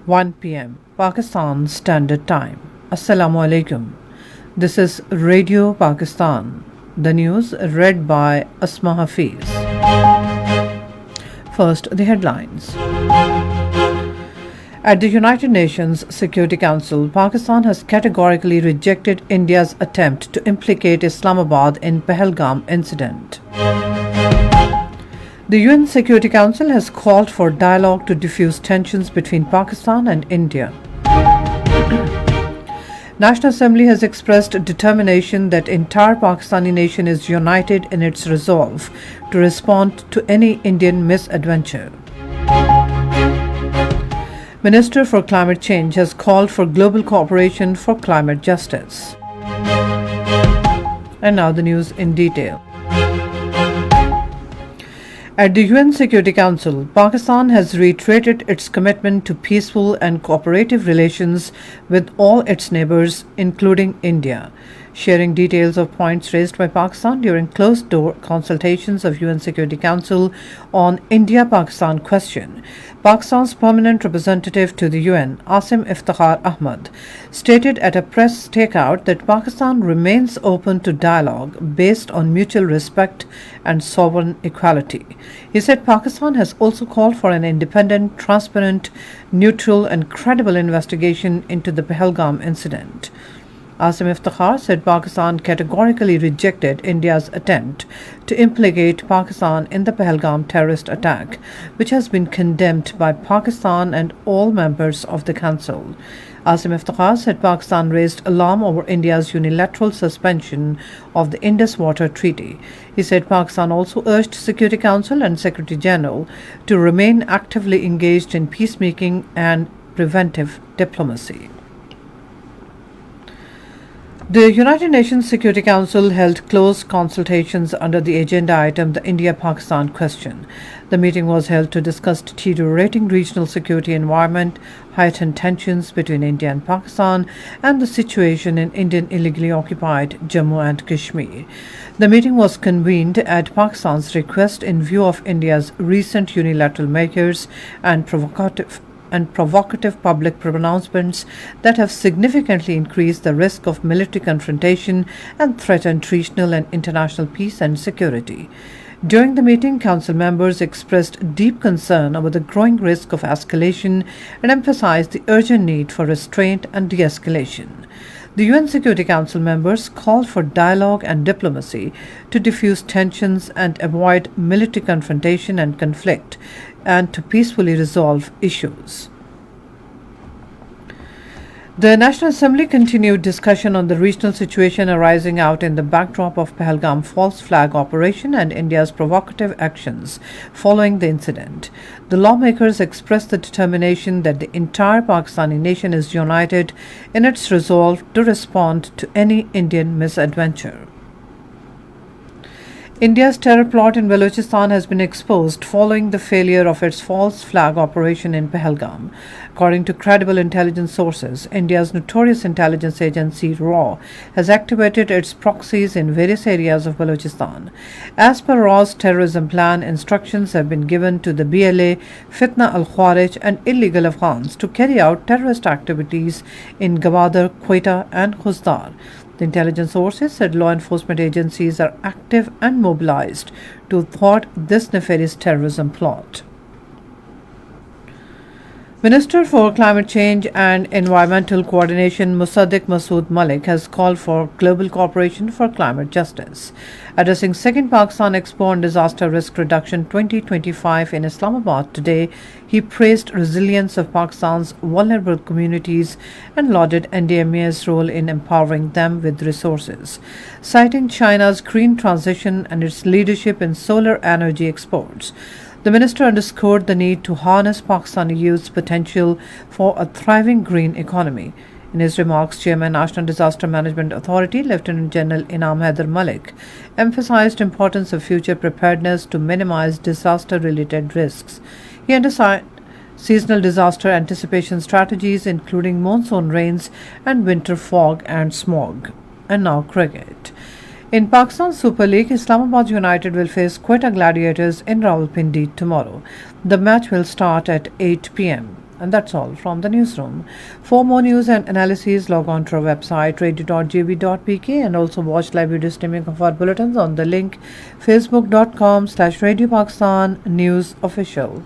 1 p.m. Pakistan Standard Time. Assalamu alaikum. This is Radio Pakistan. The news read by Asma Hafiz. First, the headlines. At the United Nations Security Council, Pakistan has categorically rejected India's attempt to implicate Islamabad in Pahalgam incident. The UN Security Council has called for dialogue to diffuse tensions between Pakistan and India. National Assembly has expressed determination that entire Pakistani nation is united in its resolve to respond to any Indian misadventure. Minister for Climate Change has called for global cooperation for climate justice. And now the news in detail. At the UN Security Council, Pakistan has reiterated its commitment to peaceful and cooperative relations with all its neighbours, including India. Sharing details of points raised by Pakistan during closed-door consultations of UN Security Council on India-Pakistan question, Pakistan's permanent representative to the UN, Asim Iftikhar Ahmad, stated at a press stakeout that Pakistan remains open to dialogue based on mutual respect and sovereign equality. He said Pakistan has also called for an independent, transparent, neutral and credible investigation into the Pahalgam incident. Asim Iftikhar said Pakistan categorically rejected India's attempt to implicate Pakistan in the Pahalgam terrorist attack, which has been condemned by Pakistan and all members of the Council. Asim Iftikhar said Pakistan raised alarm over India's unilateral suspension of the Indus Water Treaty. He said Pakistan also urged Security Council and Secretary General to remain actively engaged in peacemaking and preventive diplomacy. The United Nations Security Council held closed consultations under the agenda item the India-Pakistan question. The meeting was held to discuss deteriorating regional security environment, heightened tensions between India and Pakistan, and the situation in Indian illegally occupied Jammu and Kashmir. The meeting was convened at Pakistan's request in view of India's recent unilateral measures and provocative public pronouncements that have significantly increased the risk of military confrontation and threatened regional and international peace and security. During the meeting, Council members expressed deep concern over the growing risk of escalation and emphasized the urgent need for restraint and de-escalation. The UN Security Council members called for dialogue and diplomacy to diffuse tensions and avoid military confrontation and conflict, and to peacefully resolve issues. The National Assembly continued discussion on the regional situation arising out in the backdrop of Pahalgam false flag operation and India's provocative actions following the incident. The lawmakers expressed the determination that the entire Pakistani nation is united in its resolve to respond to any Indian misadventure. India's terror plot in Balochistan has been exposed following the failure of its false flag operation in Pahalgam. According to credible intelligence sources, India's notorious intelligence agency RAW has activated its proxies in various areas of Balochistan. As per RAW's terrorism plan, instructions have been given to the BLA, Fitna al-Khawarij and illegal Afghans to carry out terrorist activities in Gwadar, Quetta and Khuzdar. The intelligence sources said law enforcement agencies are active and mobilized to thwart this nefarious terrorism plot. Minister for Climate Change and Environmental Coordination Musaddiq Masood Malik has called for global cooperation for climate justice. Addressing Second Pakistan Expo on Disaster Risk Reduction 2025 in Islamabad today, he praised resilience of Pakistan's vulnerable communities and lauded NDMA's role in empowering them with resources. Citing China's green transition and its leadership in solar energy exports, the minister underscored the need to harness Pakistani youth's potential for a thriving green economy. In his remarks, Chairman National Disaster Management Authority, Lieutenant General Inam Haider Malik, emphasized importance of future preparedness to minimize disaster-related risks. He emphasized seasonal disaster anticipation strategies, including monsoon rains and winter fog and smog. And now cricket. In Pakistan's Super League, Islamabad United will face Quetta Gladiators in Rawalpindi tomorrow. The match will start at 8 p.m. And that's all from the newsroom. For more news and analyses, log on to our website radio.gb.pk and also watch live video streaming of our bulletins on the link facebook.com/Radio Pakistan News Official.